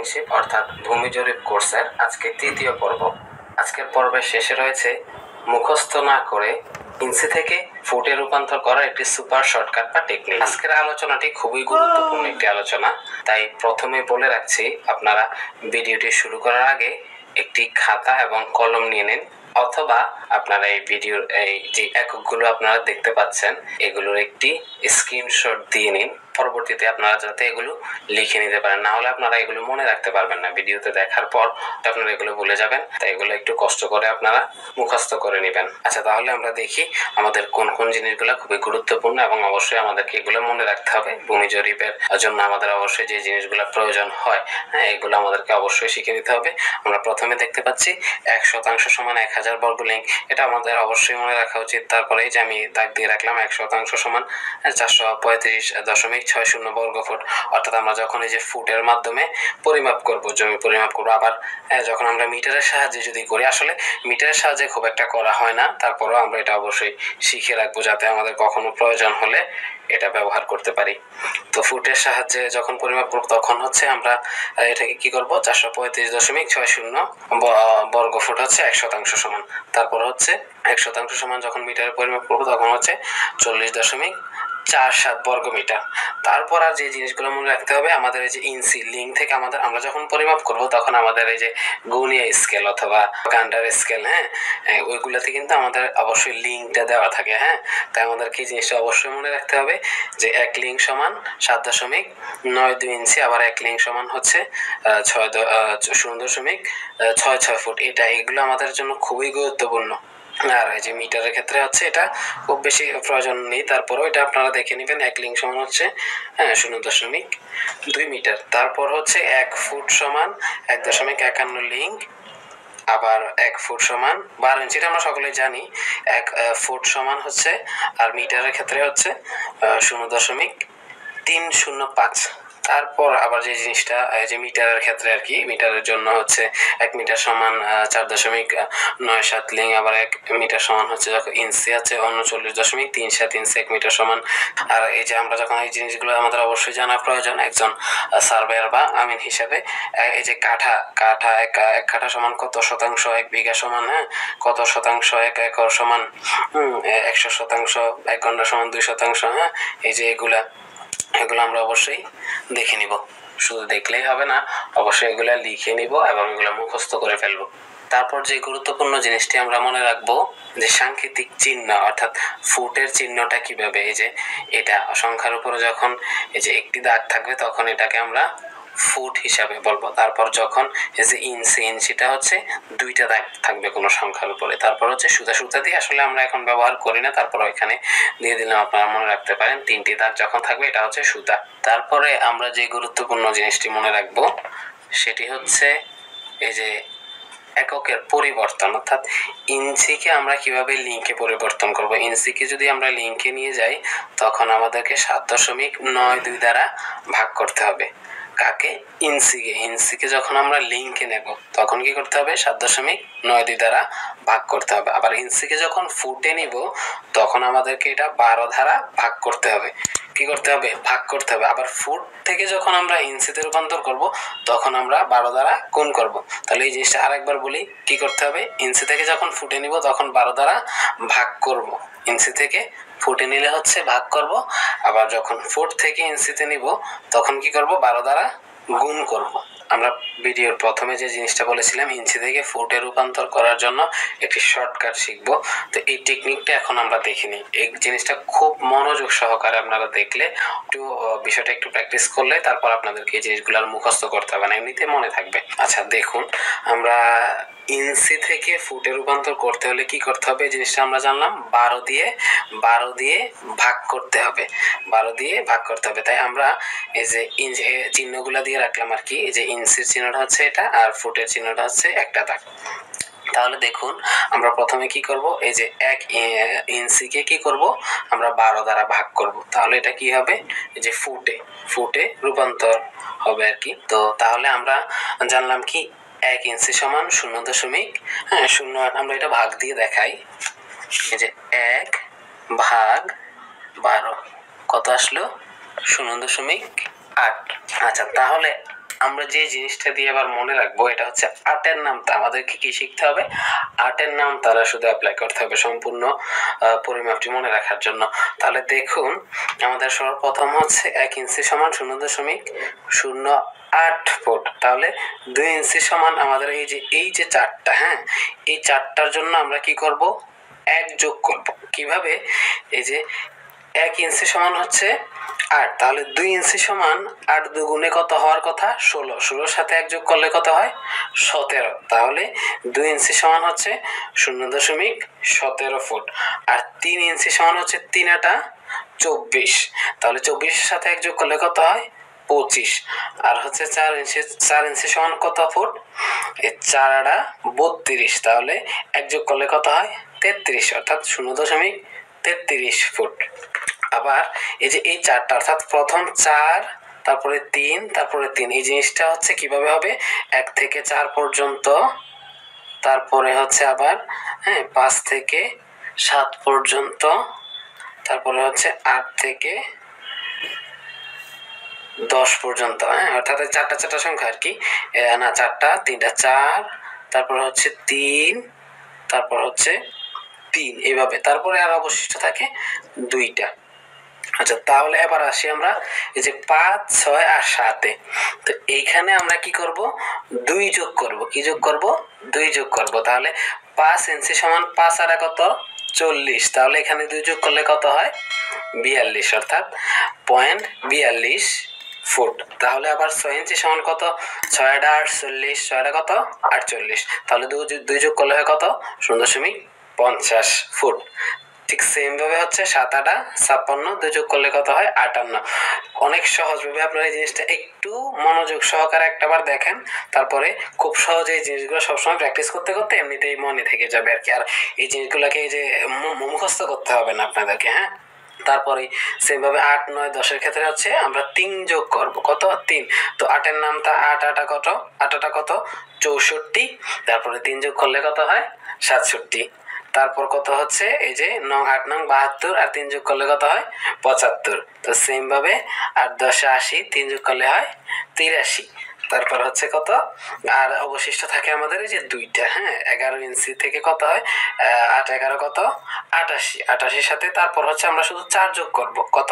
ইঞ্জিনিয়ারিংশিপ অর্থাৎ ভূমি জরিপ কোর্সের আজকে তৃতীয় পর্ব। আজকের পর্বের শেষে রয়েছে মুখস্থ না করে ইঞ্চি থেকে ফুটে রূপান্তর করার একটি সুপার শর্টকাট বা টেকনিক। আজকের আলোচনাটি খুবই গুরুত্বপূর্ণ একটি আলোচনা, তাই প্রথমে বলে রাখছি আপনারা ভিডিওটি শুরু করার আগে একটি খাতা এবং কলম নিয়ে নিন, অথবা আপনারা এই ভিডিওর এই যে এককগুলো আপনারা দেখতে পাচ্ছেন এগুলোর একটি স্ক্রিনশট দিয়ে নিন। পরবর্তীতে আপনারা যাতে এগুলো লিখে নিতে পারেন, না হলে আপনারা এগুলো মনে রাখতে পারবেন না। ভিডিওতে দেখার পর আপনারা এগুলো ভুলে যাবেন, তাই এগুলো একটু কষ্ট করে আপনারা মুখস্থ করে নেবেন। আচ্ছা, তাহলে আমরা দেখি আমাদের কোন কোন জিনিসগুলো খুবই গুরুত্বপূর্ণ এবং অবশ্যই আমাদেরকে এগুলো মনে রাখতে হবে। ভূমি জরিপের জন্য আমাদের অবশ্যই যে জিনিসগুলো প্রয়োজন হয়, হ্যাঁ, এগুলো আমাদেরকে অবশ্যই শিখে নিতে হবে। আমরা প্রথমে দেখতে পাচ্ছি 1% সমান 1000 বর্গ লিঙ্ক, এটা আমাদের অবশ্যই মনে রাখা উচিত। তারপরে যে আমি দাগ দিয়ে রাখলাম 1% সমান 435.60 বর্গ ফুট, অর্থাৎ আমরা যখন এই যে ফুটের মাধ্যমে পরিমাপ করব, জমি পরিমাপ করবো। আবার যখন আমরা মিটারের সাহায্যে যদি করি, আসলে মিটারের সাহায্যে খুব একটা করা হয় না, তারপরেও আমরা এটা অবশ্যই শিখে রাখবো যাতে আমাদের কখনো প্রয়োজন হলে এটা ব্যবহার করতে পারি। তো ফুটের সাহায্যে যখন পরিমাপ করব তখন হচ্ছে আমরা এটাকে কি করব, 435.60 বর্গ ফুট হচ্ছে 1% সমান। তারপর হচ্ছে 1% সমান যখন মিটারে পরিমাপ করব তখন হচ্ছে 40.47 বর্গ মিটার। তারপর আর যে জিনিসগুলো মনে রাখতে হবে, আমাদের এই যে ইঞ্চি লিঙ্ক থেকে আমরা যখন পরিমাপ করব তখন আমাদের এই যে গুণিয়া স্কেল অথবা গান্ডার স্কেল, হ্যাঁ, ওইগুলোতে কিন্তু আমাদের অবশ্যই লিঙ্কটা দেওয়া থাকে। হ্যাঁ, তাই আমাদেরকে এই জিনিসটা অবশ্যই মনে রাখতে হবে যে 1 লিঙ্ক সমান 7.92 ইঞ্চি, আবার 1 লিঙ্ক সমান হচ্ছে 0.66 ফুট। এগুলো আমাদের জন্য খুবই গুরুত্বপূর্ণ। আর এই যে মিটারের ক্ষেত্রে হচ্ছে এটা খুব বেশি প্রয়োজন নেই, তারপরও এটা আপনারা দেখে নেবেন। 1 লিঙ্ক সমান হচ্ছে 0.2 মিটার। তারপর হচ্ছে 1 ফুট সমান 1.51 লিঙ্ক, আবার 1 ফুট সমান 12 ইঞ্চি, এটা আমরা সকলেই জানি। 1 ফুট সমান হচ্ছে, আর মিটারের ক্ষেত্রে হচ্ছে 0.305। তারপর আবার যে জিনিসটা যে মিটারের ক্ষেত্রে আর কি, মিটারের জন্য হচ্ছে 1 মিটার সমান 4.97 লিঙ্ক, আবার 1 মিটার সমান হচ্ছে যখন ইঞ্চি আছে 39.37 ইঞ্চি 1 মিটার সমান। আর এই যে আমরা যখন এই জিনিসগুলো আমাদের অবশ্যই জানা প্রয়োজন একজন সার্ভেয়ার বা আমিন হিসাবে। এই যে এক কাঠা সমান কত শতাংশ, 1 বিঘা সমান, হ্যাঁ, কত শতাংশ, 1 একর সমান 100%, 1 ঘন্টা সমান 2%, হ্যাঁ, এই যে এগুলো আমরা অবশ্যই দেখে নিব। শুধু দেখলেই হবে না, অবশ্যই এগুলা লিখে নিব এবং এগুলো মুখস্থ করে ফেলবো। তারপর যে গুরুত্বপূর্ণ জিনিসটি আমরা মনে রাখবো যে সাংকেতিক চিহ্ন, অর্থাৎ ফুটের চিহ্নটা কিভাবে, এই যে এটা সংখ্যার উপরে যখন এই যে একটি দাগ থাকবে তখন এটাকে আমরা ফুট হিসাবে বলবো। তারপর যখন এই যে ইঞ্চিটা হচ্ছে 2টা দাগ থাকবে কোনো সংখ্যার উপরে। তারপর হচ্ছে সুতা দিয়ে, আসলে আমরা এখন ব্যবহার করি না, তারপর এখানে দিয়ে দিলাম, আপনারা মনে রাখতে পারেন 3টি দাগ যখন থাকবে এটা হচ্ছে সুতা। তারপরে আমরা যে গুরুত্বপূর্ণ জিনিসটি মনে রাখবো সেটি হচ্ছে এই যে এককের পরিবর্তন, অর্থাৎ ইঞ্চিকে আমরা কিভাবে লিঙ্কে পরিবর্তন করব। ইঞ্চিকে যদি আমরা লিঙ্কে নিয়ে যাই তখন আমাদেরকে 7.92 দ্বারা ভাগ করতে হবে। কাকে? ইঞ্চিকে যখন আমরা লিঙ্কে নেব তখন কি করতে হবে, 7.92 দ্বারা ভাগ করতে হবে। আবার ইঞ্চিকে যখন ফুটে নিব তখন আমাদেরকে এটা 12 দ্বারা ভাগ করতে হবে। কি করতে হবে? ভাগ করতে হবে। আবার ফুট থেকে যখন আমরা ইঞ্চিতে রূপান্তর করব তখন আমরা 12 দ্বারা গুণ করব। তাহলে এই জিনিসটা আরেকবার বলি, কি করতে হবে, ইঞ্চি থেকে যখন ফুটে নিব তখন 12 দ্বারা ভাগ করব। ইঞ্চি থেকে ফুটে নিলে হচ্ছে ভাগ করব, আবার যখন ফুট থেকে ইঞ্চিতে নিব তখন কি করব, 12 দ্বারা গুণ করব। আমরা ভিডিওর প্রথমে যে জিনিসটা বলেছিলাম ইঞ্চি থেকে ফুটে রূপান্তর করার জন্য একটি শর্টকাট শিখবো, তো এই টেকনিকটা এখন আমরা দেখে নিই। এই জিনিসটা খুব মনোযোগ সহকারে আপনারা দেখলে, একটু বিষয়টা একটু প্র্যাকটিস করলে তারপর আপনাদেরকে এই জিনিসগুলো আর মুখস্থ করতে হবে না, এমনিতে মনে থাকবে। আচ্ছা দেখুন, আমরা ইঞ্চি থেকে ফুটে রূপান্তর করতে হলে কি করতে হবে, এই জিনিসটা আমরা জানলাম। 12 দিয়ে ভাগ করতে হবে, 12 দিয়ে ভাগ করতে হবে। তাই আমরা এই যে চিহ্নগুলা দিয়ে রাখলাম আর কি, এই যে ইঞ্চির চিহ্নটা হচ্ছে এটা আর ফুটের চিহ্নটা হচ্ছে একটা দাগ। তাহলে দেখুন আমরা প্রথমে কি করব, এই যে 1 ইঞ্চিকে কি করব, আমরা 12 দ্বারা ভাগ করব। তাহলে এটা কি হবে, এই যে ফুটে রূপান্তর হবে আর কি। তো তাহলে আমরা জানলাম কি 1 ইঞ্চি সমান 0.0, আমরা এটা ভাগ দিয়ে দেখাই। এই যে 1 ভাগ 12 কত আসলো, 0.8। আচ্ছা, তাহলে আমরা যে জিনিসটা দিয়ে আবার মনে রাখবো এটা হচ্ছে আটের নামতা। আমাদেরকে কি শিখতে হবে? আটের নাম তারা শুধু অ্যাপ্লাই করতে হবে সম্পূর্ণ পরিমাপটি মনে রাখার জন্য। তাহলে দেখুন আমাদের সর্বপ্রথম হচ্ছে 1 ইঞ্চি সমান 0.08 ফুট। তাহলে 2 ইঞ্চি সমান আমাদের এই যে চারটা, হ্যাঁ, এই চারটার জন্য আমরা কি করব? 1 যোগ করব। কিভাবে? এই যে 1 ইঞ্চি সমান হচ্ছে 8, তাহলে 2 ইঞ্চি সমান 8 দুগুণে কত হওয়ার কথা? 16। 16 সাথে 1 যোগ করলে কত হয়? 17। তাহলে 2 ইঞ্চি সমান হচ্ছে 0.17 ফুট। আর 3 ইঞ্চি সমান হচ্ছে 3 আটা 24। তাহলে 24 এর সাথে 1 যোগ করলে কত হয়? 25। আর হচ্ছে 4 ইঞ্চি সমান কত ফুট? এই 4 আটা 32। তাহলে 1 যোগ করলে কত হয়? 33, অর্থাৎ 0.33 ফুট। আবার এই যে এই চারটা, অর্থাৎ প্রথম 4, তারপরে 3, তারপরে 3, এই জিনিসটা হচ্ছে কিভাবে হবে? 1 থেকে 4 পর্যন্ত, তারপরে হচ্ছে আবার, হ্যাঁ, 5 থেকে 7 পর্যন্ত, তারপরে হচ্ছে 8 থেকে 10 পর্যন্ত, হ্যাঁ, অর্থাৎ চারটা চারটা সংখ্যা আর কি। না, চারটা, তিনটা, 4, তারপর হচ্ছে 3, তারপর হচ্ছে 3, এইভাবে। তারপরে আর অবশিষ্ট থাকে 2টা। আচ্ছা, তাহলে এবার আসি আমরা এই যে 5, 6 আর 7-এ। তো এইখানে আমরা কি করব? 2 যোগ করব। কি যোগ করব? 2 যোগ করব। তাহলে 5 ইঞ্চি সমান 5 আর কত? 40। তাহলে এখানে 2 যোগ করলে কত হয়? 42, অর্থাৎ 0.42 ফুট। তাহলে আবার 6 ইঞ্চি সমান কত? 6 আটা 48, 6 আটা কত? 48। তাহলে 2 যোগ করলে হয় কত? 0.50 ফুট। ঠিক সেম ভাবে হচ্ছে 7 আটা 56, 2 যোগ করলে কত হয়? 58। অনেক সহজ ভাবে আপনারা এই জিনিসটা একটু মনোযোগ সহকারে একটাবার দেখেন, তারপরে খুব সহজে এই জিনিসগুলো সবসময় প্র্যাকটিস করতে করতে এমনিতেই মনে থেকে যাবে আর কি। আর এই জিনিসগুলোকে এই যে মুখস্থ করতে হবে না আপনাদেরকে, হ্যাঁ। তারপরে সেম ভাবে 8, 9, 10-এর ক্ষেত্রে হচ্ছে আমরা 3 যোগ করব। কত? 3। তো 8-এর নামটা 8 আটা কত? 8 আটা কত? 64। তারপরে 3 যোগ করলে কত হয়? 67। তারপর কত হচ্ছে? এই যে 8 নং 72, আর 3 যোগ করলে কত হয়? 75। তো সেম ভাবে 8 10 80, 3 যোগ করলে হয় 83। তারপর হচ্ছে কত? আর অবশিষ্ট থাকে আমাদের এই যে 2টা, হ্যাঁ। 11 ইঞ্চি থেকে কত হয়? 8 11 কত? 88। 88-এর সাথে তারপর হচ্ছে আমরা শুধু 4 যোগ করব। কত?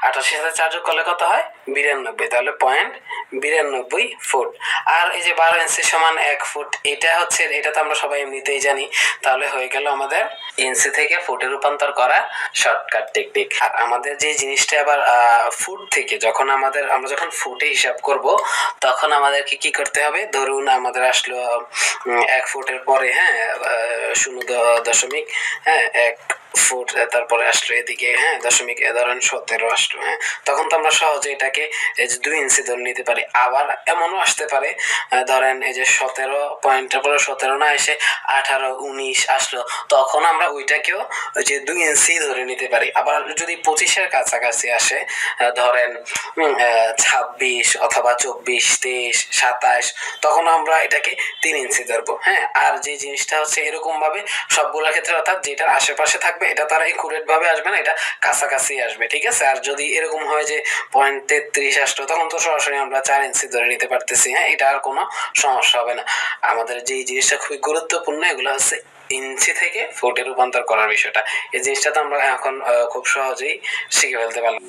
88-এর সাথে 4 যোগ করলে কত হয়? 92। তাহলে 0.92 ফুট। আর এই যে 12 ইঞ্চি সমান 1 ফুট, এটা হচ্ছে, এটা তো আমরা সবাই এমনিতেই জানি। তাহলে হয়ে গেল আমাদের ইঞ্চি থেকে ফুটে রূপান্তর করা শর্টকাট টেকনিক। আর আমাদের যে জিনিসটা আবার ফুট থেকে আমরা যখন ফুটে হিসাব করব, তখন আমাদেরকে কি করতে হবে? ধরুন আমাদের আসলো 1 ফুটের পরে, হ্যাঁ, 0.1 ফুট, তারপরে আসলো এদিকে, হ্যাঁ, দশমিক, ধরেন 17 আসলো, হ্যাঁ। তখন তো আমরা সহজে এটাকে এই যে 2 ইঞ্চি ধরে নিতে পারি। আবার এমনও আসতে পারে, ধরেন এই যে 17 পয়েন্টের পরে 17 না এসে 18, 19 আসলো, তখন আমরা ওইটাকেও ওই যে 2 ইঞ্চি ধরে নিতে পারি। আবার যদি 25-এর কাছাকাছি আসে, ধরেন 26 অথবা 24, 23, 27, তখন আমরা এটাকে 3 ইঞ্চি ধরবো, হ্যাঁ। আর যে জিনিসটা হচ্ছে এরকম ভাবে সবগুলোর ক্ষেত্রে, অর্থাৎ যেটার আশেপাশে থাকবে এটা তারা একুরেট ভাবে আসবে না, এটা কাছাকাছি আসবে, ঠিক আছে। আর যদি এরকম হয় যে 0.33 আসলো, তখন তো সরাসরি আমরা 4 ইঞ্চি ধরে নিতে পারতেছি, হ্যাঁ। এটা আর কোনো সমস্যা হবে না। আমাদের যে জিনিসটা খুবই গুরুত্বপূর্ণ, এগুলো হচ্ছে ইঞ্চি থেকে ফুটে রূপান্তর করার বিষয়টা। এই জিনিসটা তো আমরা এখন খুব সহজেই শিখে ফেলতে পারলাম।